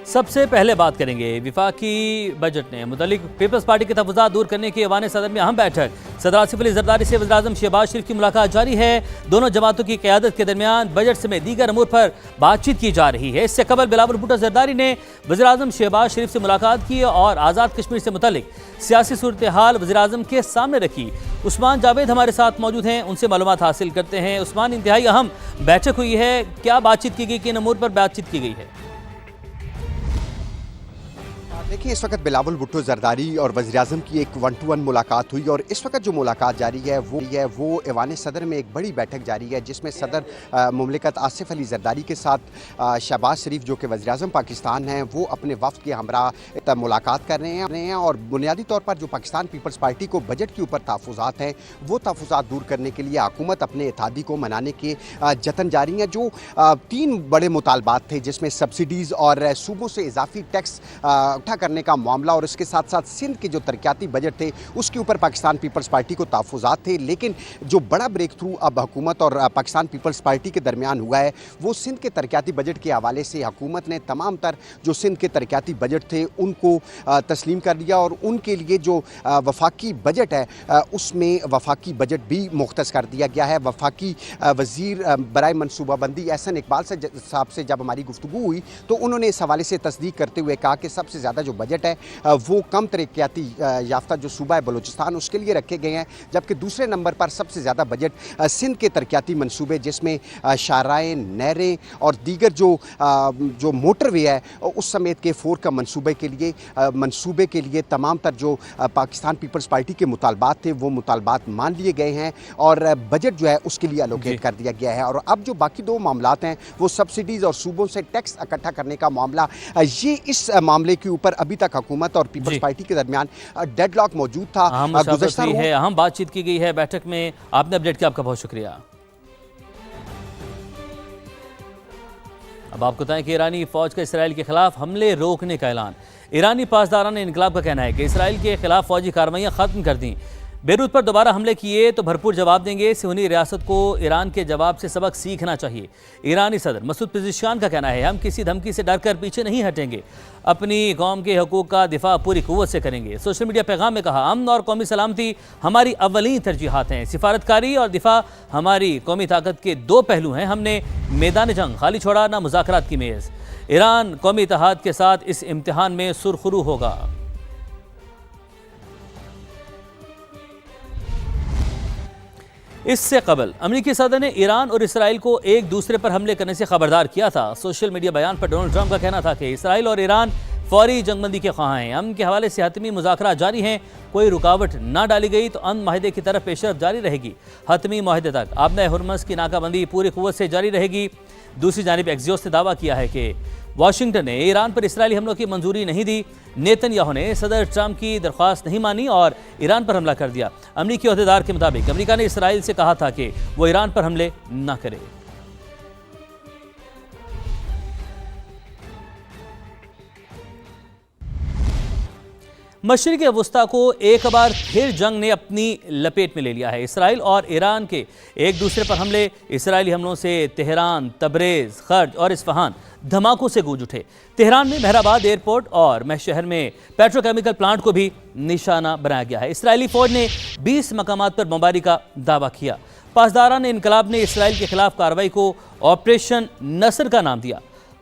सबसे पहले बात करेंगे विफाकी बजट ने मुतल्लिक पीपल्स पार्टी के तहफ़्फ़ुज़ात दूर करने के ऐवान सदर में अहम बैठक। सदर आसिफ अली ज़रदारी से वज़ीर-ए-आज़म शहबाज शरीफ की मुलाकात जारी है। दोनों जमातों की क़यादत के दरमियान बजट समेत दीगर अमूर पर बातचीत की जा रही है। इससे कबल बिलावल भुट्टो ज़रदारी ने वज़ीर-ए-आज़म शहबाज शरीफ से मुलाकात की और आज़ाद कश्मीर से मुतल्लिक सियासी सूरत हाल वज़ीर-ए-आज़म के सामने रखी। उस्मान जावेद हमारे साथ मौजूद हैं, उनसे मालूमात हासिल करते हैं। उस्मान, इंतहाई अहम बैठक हुई है, क्या बातचीत की गई, किन अमूर पर बातचीत की गई है? देखिए, इस वक्त बिलावल भुट्टो ज़रदारी और वज़ीर-ए-आज़म की एक 1-to-1 मुलाकात हुई और इस वक्त जो मुलाकात जारी है वो ऐवान सदर में एक बड़ी बैठक जारी है, जिसमें सदर मुमलिकत आसिफ अली ज़रदारी के साथ शहबाज शरीफ जो कि वज़ीर-ए-आज़म पाकिस्तान हैं, वो अपने वफ़द के हमरा मुलाकात कर रहे हैं और बुनियादी तौर पर जो पाकिस्तान पीपल्स पार्टी को बजट के ऊपर तहफ़्फ़ुज़ात हैं, वो तहफ़्फ़ुज़ात दूर करने के लिए हुकूमत अपने इत्तेहादी को मनाने के जतन जारी हैं। जो 3 बड़े मुतालबात थे, जिसमें सब्सिडीज़ और सूबों से इजाफी टैक्स उठा करने का मामला और इसके साथ साथ सिंध के जो तरक्याती बजट थे उसके ऊपर पाकिस्तान पीपल्स पार्टी को तहफ़्फ़ुज़ात थे। लेकिन जो बड़ा ब्रेक थ्रू अब हुकूमत और पाकिस्तान पीपल्स पार्टी के दरमियान हुआ है, वो सिंध के तरक्याती बजट के हवाले से हुकूमत ने तमाम तर जो सिंध के तरक्याती बजट थे उनको तस्लीम कर दिया और उनके लिए जो वफाकी बजट है उसमें वफाकी बजट भी मुख्तस कर दिया गया है। वफाकी वज़ीर बराए मनसूबाबंदी एहसन इकबाल साहब से जब हमारी गुफ्तगू हुई तो उन्होंने इस हवाले से तस्दीक करते हुए कहा कि सबसे ज़्यादा जो बजट है वो कम तरक्याती याफ्ता जो सूबा है बलूचिस्तान उसके लिए रखे गए हैं, जबकि दूसरे नंबर पर सबसे ज़्यादा बजट सिंध के तरक्याती मनसूबे जिसमें शाहराएँ, नहरें और दीगर जो मोटरवे है उस समेत के 4 का मनसूबे के लिए तमाम तर जो पाकिस्तान पीपल्स पार्टी के मुतालबात थे वो मुतालबात मान लिए गए हैं और बजट जो है उसके लिए एलोकेट कर दिया गया है। और अब जो बाकी 2 मामलात हैं वो सब्सिडीज़ और सूबों से टैक्स इकट्ठा करने का मामला, ये इस मामले के ऊपर अभी तक हुकूमत और पीपल्स पार्टी के दरमियान डेडलॉक मौजूद था। अहम बातचीत की गई है बैठक में। आपने अपडेट किया, आपका बहुत शुक्रिया। अब आपको बताएं कि ईरानी फौज का इसराइल के खिलाफ हमले रोकने का ऐलान। ईरानी पासदारान इनकलाब का कहना है कि इसराइल के खिलाफ फौजी कार्रवाइयां खत्म कर दी। बेरूत पर दोबारा हमले किए तो भरपूर जवाब देंगे। सिहोनी रियासत को ईरान के जवाब से सबक सीखना चाहिए। ईरानी सदर मसूद पेज़ेश्कियान का कहना है, हम किसी धमकी से डरकर पीछे नहीं हटेंगे, अपनी कौम के हकूक़ का दिफा पूरी कुव्वत से करेंगे। सोशल मीडिया पैगाम में कहा, अमन और कौमी सलामती हमारी अव्वलीन तरजीहात हैं। सिफारतकारी और दिफा हमारी कौमी ताकत के 2 पहलू हैं। हमने मैदान जंग खाली छोड़ा, ना मुज़ाकरात की मेज़। ईरान कौमी इत्तेहाद के साथ इस इम्तिहान में सुरखरू होगा। इससे कबल अमेरिकी सदर ने ईरान और इसराइल को एक दूसरे पर हमले करने से खबरदार किया था। सोशल मीडिया बयान पर डोनाल्ड ट्रंप का कहना था कि इसराइल और ईरान फौरी जंगबंदी के ख्वाह हैं। अमन के हवाले से हतमी मुज़ाकरात जारी हैं, कोई रुकावट ना डाली गई तो अमन माहिदे की तरफ पेशरफ जारी रहेगी। हतमी माहिदे तक आबना हुर्मस की नाकाबंदी पूरी कुव्वत से जारी रहेगी। दूसरी जानिब एक्सियोस ने दावा किया है कि वाशिंगटन ने ईरान पर इसराइली हमलों की मंजूरी नहीं दी। नेतन्याहू ने सदर ट्रंप की दरख्वास्त नहीं मानी और ईरान पर हमला कर दिया। अमरीकी अहदेदार के मुताबिक अमरीका ने इसराइल से कहा था कि वो ईरान पर हमले न करे। मशरिक़ वस्ता को एक बार फिर जंग ने अपनी लपेट में ले लिया है। इसराइल और ईरान के एक दूसरे पर हमले, इसराइली हमलों से तेहरान, तबरेज़, खर्ज और इस्फहान धमाकों से गूंज उठे। तेहरान में मेहराबाद एयरपोर्ट और मह शहर में पेट्रोकेमिकल प्लांट को भी निशाना बनाया गया है। इसराइली फ़ौज ने 20 मकामात पर बमबारी का दावा किया। पासदारान इनकलाब ने इसराइल के खिलाफ कार्रवाई को ऑपरेशन नसर का नाम दिया।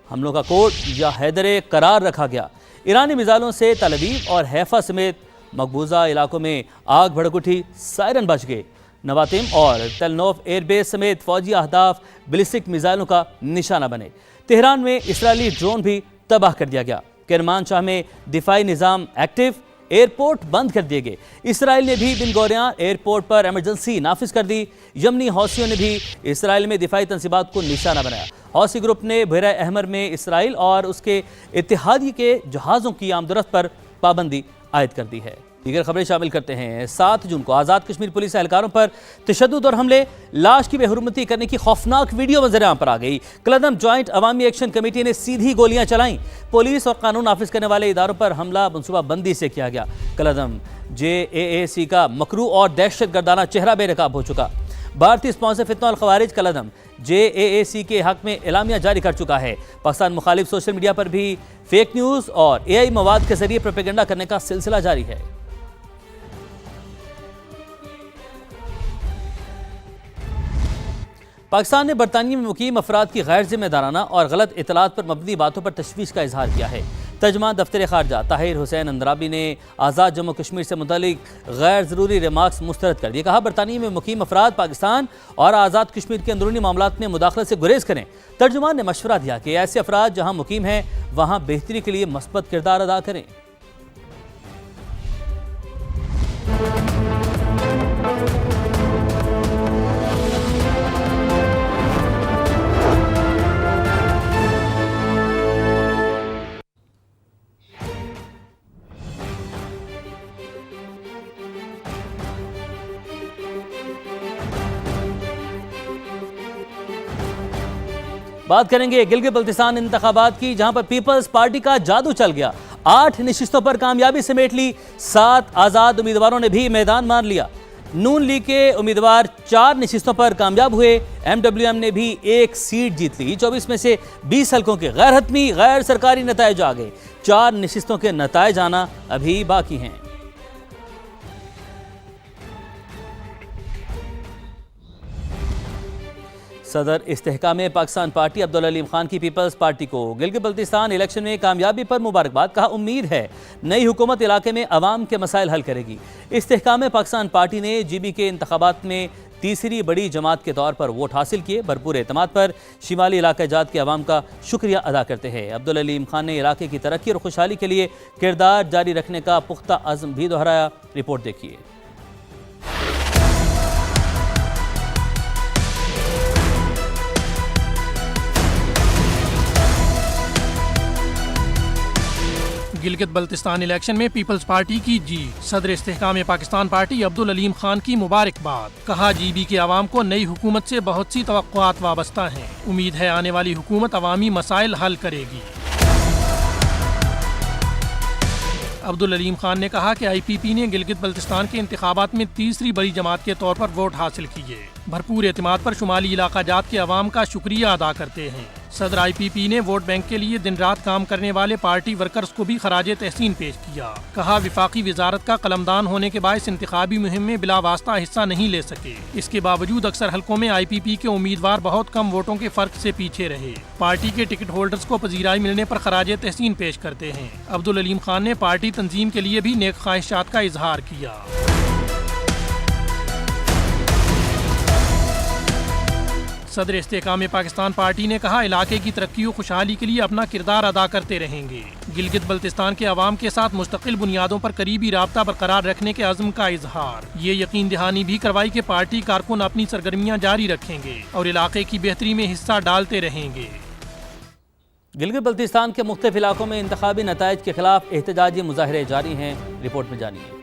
हमलों का कोड या हैदर करार रखा गया। ईरानी मिसाइलों से तल अवीव और हैफा समेत मकबूजा इलाकों में आग भड़क उठी, सायरन बच गए। नवातिम और तलनोफ एयरबेस समेत फौजी अहदाफ बैलिस्टिक मिसाइलों का निशाना बने। तेहरान में इसराइली ड्रोन भी तबाह कर दिया गया। किरमानशाह में दिफाई निज़ाम एक्टिव, एयरपोर्ट बंद कर दिए गए। इसराइल ने भी बिन गोरियां एयरपोर्ट पर एमरजेंसी नाफिज कर दी। यमनी हौसियों ने भी इसराइल में दिफाई तंसीबात को निशाना बनाया। हौसी ग्रुप ने बहरा अहमर में इसराइल और उसके इत्तेहादी के जहाज़ों की आमदरफ्त पर पाबंदी आयद कर दी है। दीगर खबरें शामिल करते हैं। 7 जून को आज़ाद कश्मीर पुलिस एहलकारों पर तशद्दुद और हमले, लाश की बेहुरमती करने की खौफनाक वीडियो मंजर-आम पर आ गई। कलदम जॉइंट अवामी एक्शन कमेटी ने सीधी गोलियां चलाईं। पुलिस और कानून नाफिज करने वाले इदारों पर हमला मनसूबाबंदी से किया गया। कलदम JAAC का मकरू और दहशत गर्दाना चेहरा बेनकाब हो चुका। भारतीय स्पॉन्सर फितना और खवारिज का कलदम JAAC के हक में एलामिया जारी कर चुका है। पाकिस्तान मुखालिफ सोशल मीडिया पर भी फेक न्यूज और AI मवाद के जरिए प्रोपेगेंडा करने का सिलसिला जारी है। पाकिस्तान ने बरतानिया में मुकीम अफराद की गैर जिम्मेदाराना और गलत इतलात पर मबनी बातों पर तशवीश का इजहार किया है। तर्जमान दफ्तर खारजा ताहिर हुसैन अंद्राबी ने आज़ाद जम्मू कश्मीर से मुतालिक गैर ज़रूरी रिमार्क्स मुस्तरद कर दिए। कहा, बरतानिया में मुकीम अफराद पाकिस्तान और आज़ाद कश्मीर के अंदरूनी मामलात में मुदाखलत से गुरेज करें। तर्जुमान ने मशवरा दिया कि ऐसे अफराद जहाँ मुकीम हैं वहाँ बेहतरी के लिए मस्बत किरदार अदा करें। बात करेंगे गिलगित बल्तिस्तान इंतखाबात की, जहां पर पीपल्स पार्टी का जादू चल गया। 8 नशिस्तों पर कामयाबी समेट ली। 7 आज़ाद उम्मीदवारों ने भी मैदान मार लिया। नून लीग के उम्मीदवार 4 नशिस्तों पर कामयाब हुए। MWM ने भी 1 सीट जीत ली। 24 में से 20 हल्कों के गैर हतमी गैर सरकारी नतायज आ गए। 4 नशिस्तों के नतायज आना अभी बाकी हैं। सदर इस्तेहकाम पाकिस्तान पार्टी अब्दुल अलीम खान की पीपल्स पार्टी को गिलगित बल्तिस्तान इलेक्शन में कामयाबी पर मुबारकबाद। कहा, उम्मीद है नई हुकूमत इलाके में अवाम के मसाइल हल करेगी। इस्तेहकाम पाकिस्तान पार्टी ने GB के इंतखाबात में तीसरी बड़ी जमात के तौर पर वोट हासिल किए। भरपूर एतमाद पर शिमाली इलाका जात के अवाम का शुक्रिया अदा करते हैं। अब्दुल अलीम खान ने इलाके की तरक्की और खुशहाली के लिए किरदार जारी रखने का पुख्ता अज़्म भी दोहराया। रिपोर्ट देखिए। गिलगित बल्तिस्तान इलेक्शन में पीपल्स पार्टी की जीत। सदर इस्तेहकाम पाकिस्तान पार्टी अब्दुल अलीम खान की मुबारकबाद। कहा, GB के अवाम को नई हुकूमत से बहुत सी तवक्कुआत वाबस्ता हैं। उम्मीद है आने वाली हुकूमत अवामी मसाइल हल करेगी। अब्दुल अलीम खान ने कहा कि IPP ने गिलगित बल्तिस्तान के इंतखाबात में तीसरी बड़ी जमात के तौर पर वोट हासिल किए। भरपूर एतमाद पर शुमाली इलाका जात के अवाम का शुक्रिया अदा करते हैं। सदर IPP ने वोट बैंक के लिए दिन रात काम करने वाले पार्टी वर्कर्स को भी खराजे तहसीन पेश किया। कहा, विफाकी वजारत का कलमदान होने के बायस इंतखाबी मुहिम में बिला वास्ता हिस्सा नहीं ले सके। इसके बावजूद अक्सर हल्कों में IPP के उम्मीदवार बहुत कम वोटों के फर्क से पीछे रहे। पार्टी के टिकट होल्डर्स को पजीराई मिलने पर खराजे तहसीन पेश करते हैं। अब्दुल अलीम खान ने पार्टी तंजीम के लिए भी नेक ख्वाहिशात का इजहार किया। सदर इस्तेहकाम पाकिस्तान पार्टी ने कहा, इलाके की तरक्की और खुशहाली के लिए अपना किरदार अदा करते रहेंगे। गिलगित बल्तिस्तान के अवाम के साथ मुस्तकिल बुनियादों पर करीबी राब्ता बरकरार रखने के अज़्म का इजहार। ये यकीन दहानी भी करवाई कि पार्टी कारकुन अपनी सरगर्मियां जारी रखेंगे और इलाके की बेहतरी में हिस्सा डालते रहेंगे। गिलगित बल्तिस्तान के मुख्तलिफ इलाकों में इंतखाबी नताइज के खिलाफ एहतजाजी मुजाहरे जारी हैं। रिपोर्ट में जानिए।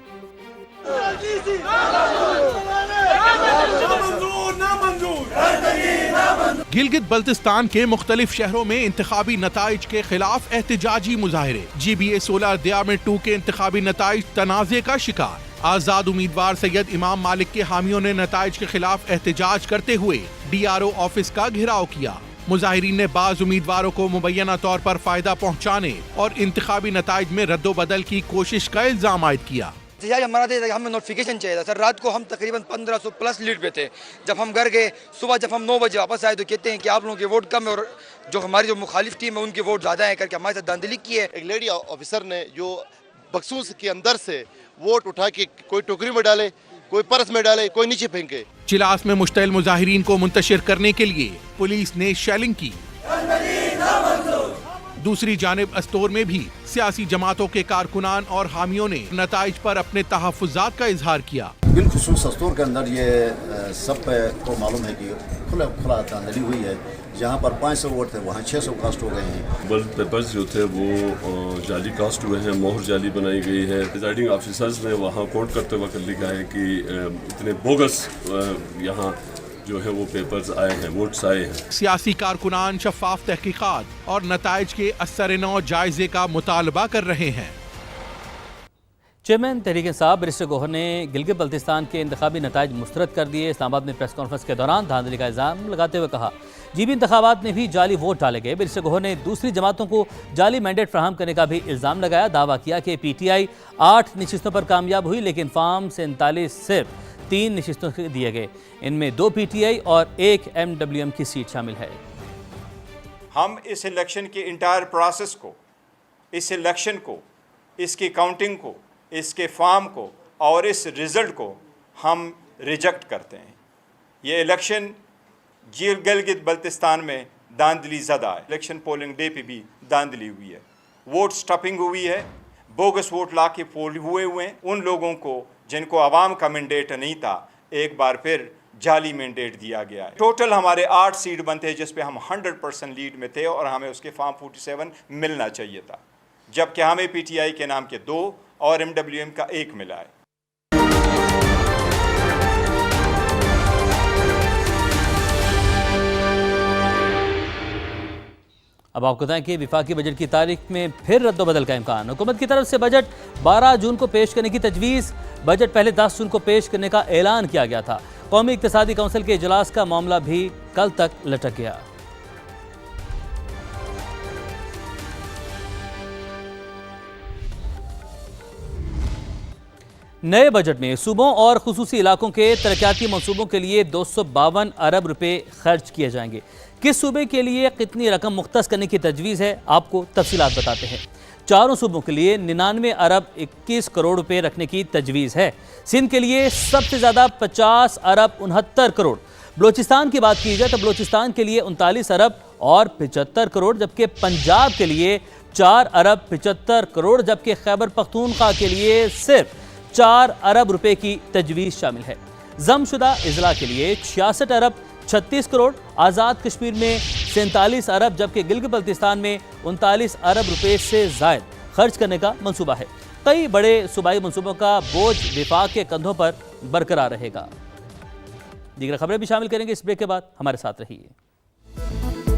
गिलगित बल्तिस्तान के मुख्तलिफ शहरों में इंतखाबी नताइज के खिलाफ एहतजाजी मुजाहरे। GBA 16 दिया में 2 के इंतखाबी नताइज तनाज़े का शिकार। आजाद उम्मीदवार सैयद इमाम मालिक के हामियों ने नताइज के खिलाफ एहतजाज करते हुए DRO ऑफिस का घेराव किया। मुजाहिरीन ने बाज उम्मीदवारों को मुबैना तौर पर फायदा पहुँचाने और इंतखाबी नताइज में रद्दोबदल की कोशिश का इल्जाम आयद किया। हमारा हमें नोटिफिकेशन चाहिए था सर। रात को हम तकरीबन 1500 प्लस लीड पे थे। जब हम घर गए, सुबह जब हम 9 बजे वापस आए तो कहते हैं कि आप लोगों के वोट कम है और जो हमारी जो मुखालिफ टीम है उनके वोट ज़्यादा है करके हमारे साथ धांधली की है। एक लेडी ऑफिसर ने जो बक्सूस के अंदर से वोट उठा के कोई टोकरी में डाले, कोई पर्स में डाले, कोई नीचे फेंके। चिलास में मुश्तइल मुजाहिरीन को मुंतशिर करने के लिए पुलिस ने शेलिंग की। दूसरी जानिब अस्तोर में भी सियासी जमातों के कारकुनान और हामियों ने नताइज पर अपने तहफ़्फ़ुज़ात का इजहार किया। बिलखुसूस अस्तोर के अंदर ये सब को मालूम है कि खुला धांधली हुई है। जहाँ पर 500 वोट थे वहाँ 600 कास्ट हो गए हैं। बल्क पेपर्स जो थे वो जाली कास्ट हुए हैं, मोहर जाली बनाई गई है। प्रिजाइडिंग ऑफिसर्स ने वहाँ काउंट करते वक्त लिखा है कि इतने बोगस यहाँ जो है वो पेपर्स आए हैं, वोट्स आए हैं। सियासी कारकुनान शफाफ तहकीकात और नताइज के असर-ए-नौ जायजे का मुतालबा कर रहे हैं। चेयरमैन तहरीक इंसाफ बैरिस्टर गौहर ने गिलगित बल्तिस्तान के इंतखाबी नताइज मुस्तरद कर दिए। इस्लामाबाद में प्रेस कॉन्फ्रेंस के दौरान धांधली का इल्ज़ाम लगाते हुए कहा, जीबी इंतखाबात में भी जाली वोट डाले गए। बैरिस्टर गौहर ने दूसरी जमातों को जाली मैंडेट फराहम करने का भी इल्ज़ाम लगाया। दावा किया कि PTI 8 नशिस्तों पर कामयाब हुई, लेकिन फार्म 47 सिर्फ 3 नशिस्तों के दिए गए। इनमें 2 PTI और 1 MWM की सीट शामिल है। हम इस इलेक्शन के इंटायर प्रोसेस को, इस इलेक्शन को, इसकी काउंटिंग को, इसके फार्म को और इस रिज़ल्ट को हम रिजेक्ट करते हैं। ये इलेक्शन गिलगित बल्तिस्तान में धांधली ज़दा है। इलेक्शन पोलिंग डे पे भी धांधली हुई है, वोट स्टफिंग हुई है, बोगस वोट ला के पोल हुए हैं। उन लोगों को जिनको आवाम का मैंडेट नहीं था, एक बार फिर जाली मैंडेट दिया गया है। टोटल हमारे 8 सीट बनते हैं, जिस पे हम 100% लीड में थे और हमें उसके फार्म 47 मिलना चाहिए था, जबकि हमें PTI के नाम के 2 और MWM का 1 मिला है। अब आपको बताएं कि विफाकी बजट की तारीख में फिर रद्दोबदल का इम्कान। हुकूमत की तरफ से बजट 12 जून को पेश करने की तजवीज़। बजट पहले 10 जून को पेश करने का ऐलान किया गया था। कौमी इक्तिसादी काउंसिल के इजलास का मामला भी कल तक लटक गया। नए बजट में सूबों और खुसूसी इलाकों के तरक्याती मंसूबों के लिए 252 अरब रुपए खर्च किए जाएंगे। किस सूबे के लिए कितनी रकम मुख्तस करने की तजवीज़ है, आपको तफसीलात बताते हैं। चारों सूबों के लिए 99 अरब 21 करोड़ रुपए रखने की तजवीज़ है। सिंध के लिए सबसे ज़्यादा 50 अरब 69 करोड़। बलोचिस्तान की बात की जाए तो बलोचिस्तान के लिए 39 अरब और 75 करोड़, जबकि पंजाब के लिए 4 अरब 75 करोड़, जबकि खैबर पख्तूनख्वा के लिए सिर्फ 4 अरब रुपए की तजवीज़ शामिल है। जमशुदा इजला के लिए 66 अरब 36 करोड़, आज़ाद कश्मीर में 47 अरब, जबकि गिलगित बल्तिस्तान में 39 अरब रुपए से ज़ायद खर्च करने का मंसूबा है। कई बड़े सूबाई मंसूबों का बोझ विफाक के कंधों पर बरकरार रहेगा। दीगर खबरें भी शामिल करेंगे इस ब्रेक के बाद, हमारे साथ रहिए।